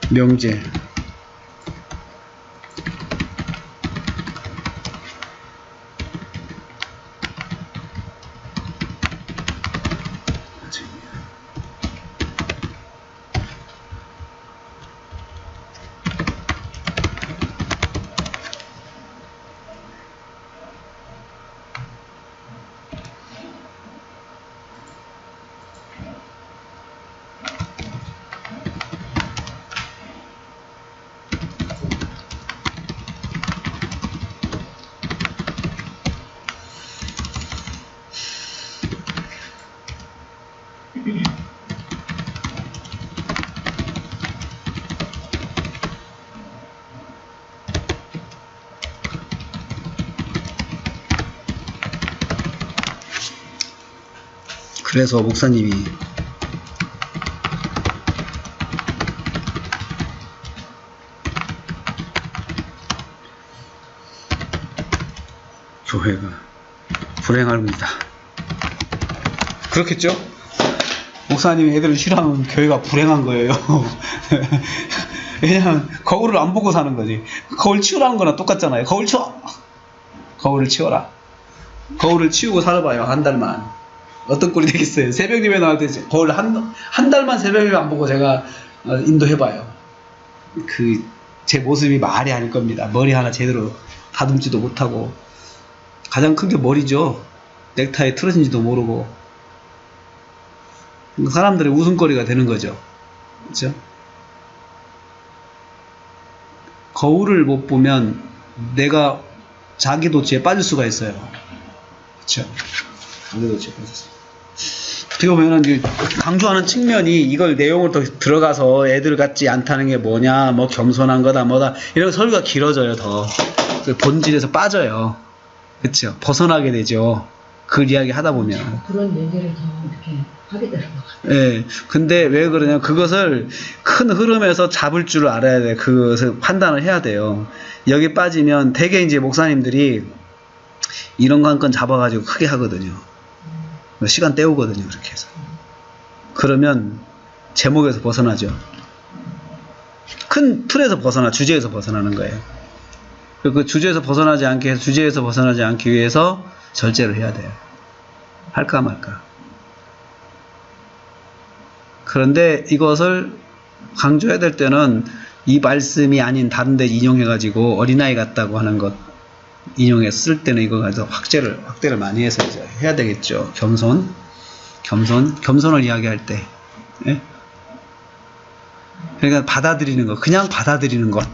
명제. 그래서 목사님이 교회가 불행하고 있다. 그렇겠죠? 목사님이 애들을 싫어하면 교회가 불행한 거예요. 왜냐면 거울을 안 보고 사는 거지. 거울 치우라는 거나 똑같잖아요. 거울 치워! 거울을 치워라. 거울을 치우고 살아봐요. 한 달만. 어떤 꼴이 되겠어요? 새벽 예배 나올 때 거울 한 달만 새벽 예배 안 보고 제가 인도해봐요. 제 모습이 말이 아닐 겁니다. 머리 하나 제대로 다듬지도 못하고. 가장 큰 게 머리죠. 넥타이 틀어진지도 모르고. 사람들의 웃음거리가 되는 거죠. 그렇죠? 거울을 못 보면 내가 자기도취에 빠질 수가 있어요. 그렇죠? 자기도취에 빠졌어요. 어떻게 보면은 강조하는 측면이 이걸 내용을 더 들어가서 애들 같지 않다는 게 뭐냐, 뭐 겸손한 거다, 뭐다 이런 설교가 길어져요. 더 본질에서 빠져요. 그렇죠? 벗어나게 되죠. 그 이야기 하다 보면. 그런 얘기를 더 이렇게 하게 되는 것 같아요. 예. 근데 왜 그러냐면 그것을 큰 흐름에서 잡을 줄 알아야 돼. 그것을 판단을 해야 돼요. 여기 빠지면 대개 이제 목사님들이 이런 거 한 건 잡아가지고 크게 하거든요. 시간 때우거든요. 그렇게 해서. 그러면 제목에서 벗어나죠. 큰 틀에서 주제에서 벗어나는 거예요. 그 주제에서 벗어나지 않게 해서 주제에서 벗어나지 않기 위해서 절제를 해야 돼요. 할까 말까. 그런데 이것을 강조해야 될 때는 이 말씀이 아닌 다른 데 인용해가지고 어린아이 같다고 하는 것 인용해서 쓸 때는 이거 가지고 확대를 많이 해서 이제 해야 되겠죠. 겸손을 이야기할 때. 예? 그러니까 받아들이는 것, 그냥 받아들이는 것.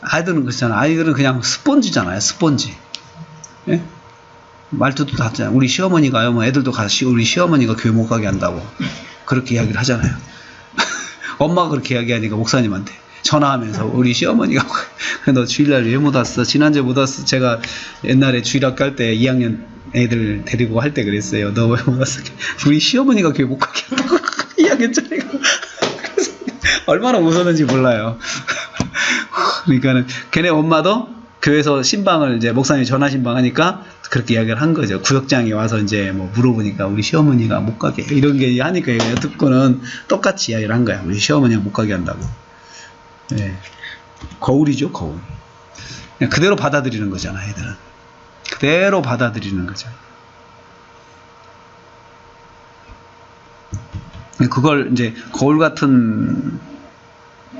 아이들은 그렇잖아. 아이들은 그냥 스폰지잖아요. 스폰지. 예? 말투도 다 하잖아요. 우리 시어머니가요, 뭐 애들도 우리 시어머니가 교회 못 가게 한다고. 그렇게 이야기를 하잖아요. 엄마가 그렇게 이야기하니까 목사님한테 전화하면서 우리 시어머니가 너 주일날 왜 못 왔어? 지난주에 못 왔어. 제가 옛날에 주일학교 할 때 2학년 애들 데리고 할 때 그랬어요. 너 왜 못 왔어? 우리 시어머니가 교회 못 가게 한다고 이야기했잖아요. 그래서 얼마나 웃었는지 몰라요. 그러니까는 걔네 엄마도 교회에서 신방을 이제 목사님이 전화 신방하니까 그렇게 이야기를 한 거죠. 구역장에 와서 이제 뭐 물어보니까 우리 시어머니가 못 가게 이런 게 하니까 듣고는 똑같이 이야기를 한 거야. 우리 시어머니가 못 가게 한다고. 예. 거울이죠, 거울. 그냥 그대로 받아들이는 거잖아, 애들은. 그대로 받아들이는 거죠. 그걸 이제 거울 같은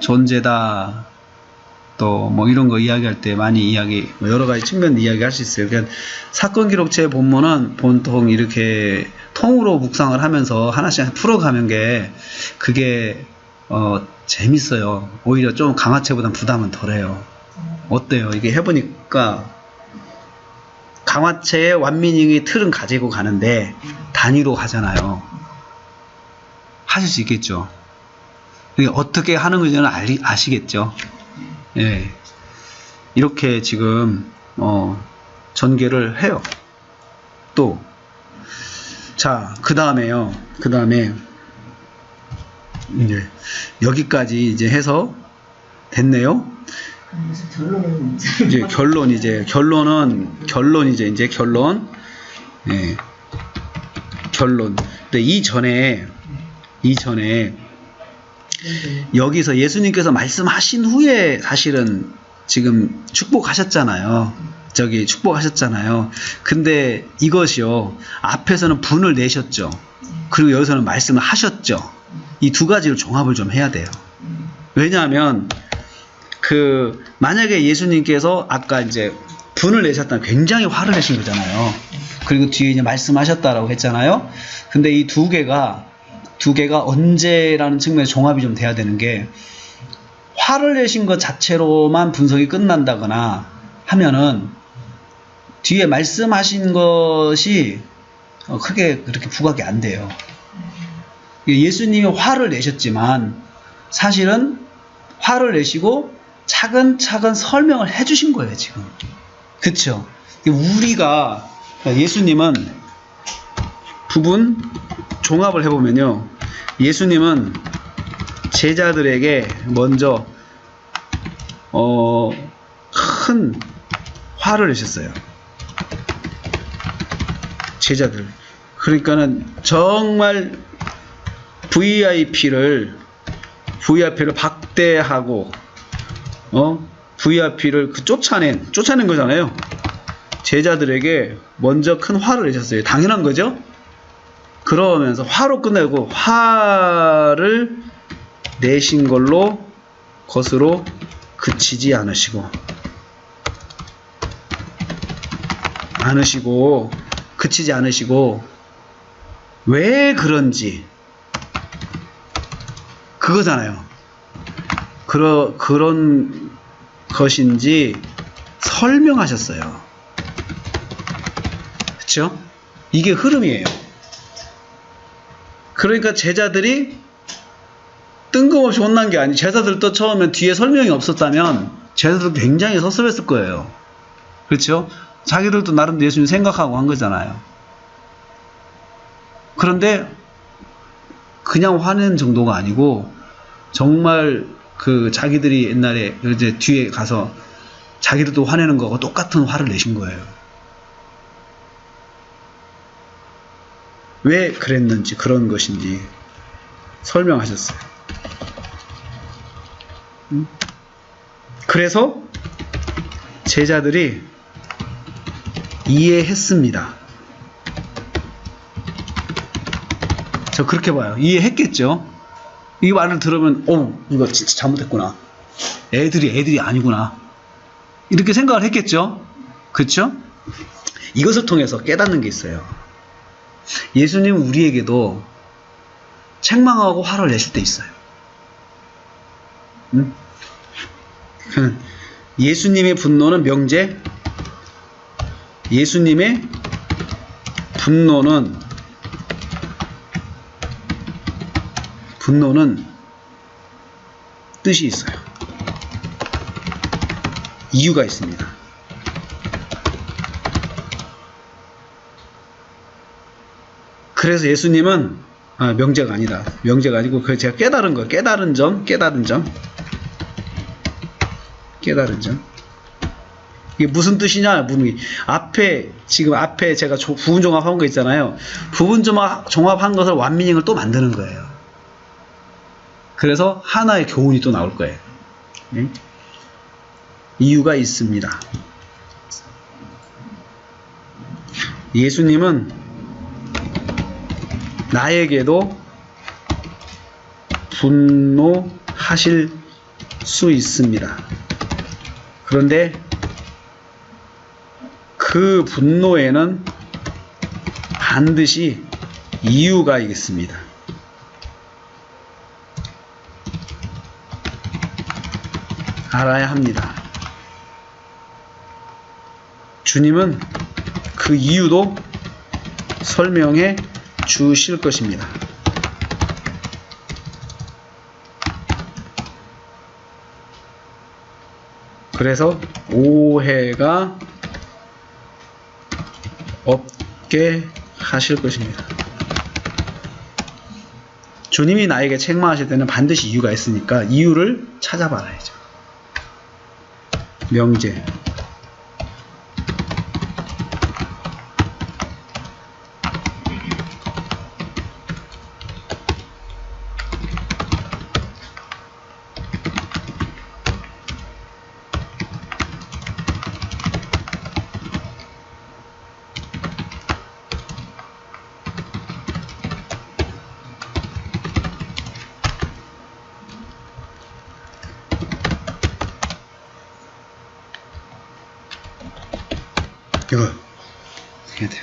존재다. 또 뭐 이런 거 이야기할 때 많이 뭐 여러 가지 측면 이야기할 수 있어요. 그러니까 사건 기록체 본문은 보통 이렇게 통으로 묵상을 하면서 하나씩 풀어가는 게 그게 재밌어요. 오히려 좀 강화체보단 부담은 덜해요. 어때요? 이게 해보니까 강화체의 완미닝의 틀은 가지고 가는데 단위로 하잖아요. 하실 수 있겠죠? 어떻게 하는 건지는 아시겠죠? 예. 이렇게 지금 전개를 해요. 또 자, 그 다음에 이제 여기까지 이제 해서 됐네요. 이제 결론은 이제 결론. 예. 결론. 근데 이전에 여기서 예수님께서 말씀하신 후에 사실은 지금 축복하셨잖아요. 축복하셨잖아요. 근데 이것이요, 앞에서는 분을 내셨죠. 그리고 여기서는 말씀을 하셨죠. 이 두 가지를 종합을 좀 해야 돼요. 왜냐하면 만약에 예수님께서 아까 이제 분을 내셨다면 굉장히 화를 내신 거잖아요. 그리고 뒤에 이제 말씀하셨다라고 했잖아요. 근데 이 두 개가 언제라는 측면에서 종합이 좀 돼야 되는 게, 화를 내신 것 자체로만 분석이 끝난다거나 하면은 뒤에 말씀하신 것이 크게 그렇게 부각이 안 돼요. 예수님이 화를 내셨지만 사실은 화를 내시고 차근차근 설명을 해주신 거예요, 지금. 그쵸? 우리가, 예수님은 부분 종합을 해보면요, 예수님은 제자들에게 먼저 큰 화를 내셨어요. 제자들. 그러니까는 정말 VIP를 박대하고 VIP를 쫓아낸 거잖아요. 제자들에게 먼저 큰 화를 내셨어요. 당연한 거죠? 그러면서 화로 끝내고, 화를 내신 걸로 것으로 그치지 않으시고 그치지 않으시고, 왜 그런지 그거잖아요. 그런 것인지 설명하셨어요. 그쵸? 이게 흐름이에요. 그러니까 제자들이 뜬금없이 혼난 게 아니에요. 제자들도 처음에 뒤에 설명이 없었다면 제자들도 굉장히 섭섭했을 거예요. 그렇죠? 자기들도 나름 예수님 생각하고 한 거잖아요. 그런데 그냥 화내는 정도가 아니고, 정말 자기들이 옛날에 이제 뒤에 가서 자기들도 화내는 거하고 똑같은 화를 내신 거예요. 왜 그랬는지, 그런 것인지 설명하셨어요. 그래서 제자들이 이해했습니다. 저 그렇게 봐요. 이해했겠죠? 이 말을 들으면 이거 진짜 잘못했구나. 애들이 아니구나. 이렇게 생각을 했겠죠? 그렇죠? 이것을 통해서 깨닫는 게 있어요. 예수님은 우리에게도 책망하고 화를 내실 때 있어요. 예수님의 분노는 명제, 예수님의 분노는 뜻이 있어요. 이유가 있습니다. 그래서 예수님은 명제가 아니다. 명제가 아니고 제가 깨달은 거예요. 깨달은 점. 이게 무슨 뜻이냐? 지금 앞에 제가 부분 종합한 거 있잖아요. 부분 종합한 것을 완미닝을 또 만드는 거예요. 그래서 하나의 교훈이 또 나올 거예요. 이유가 있습니다. 예수님은 나에게도 분노하실 수 있습니다. 그런데 그 분노에는 반드시 이유가 있습니다. 알아야 합니다. 주님은 그 이유도 설명해 주실 것입니다. 그래서 오해가 없게 하실 것입니다. 주님이 나에게 책망하실 때는 반드시 이유가 있으니까 이유를 찾아봐야죠. 명제. 이거 해야 돼요.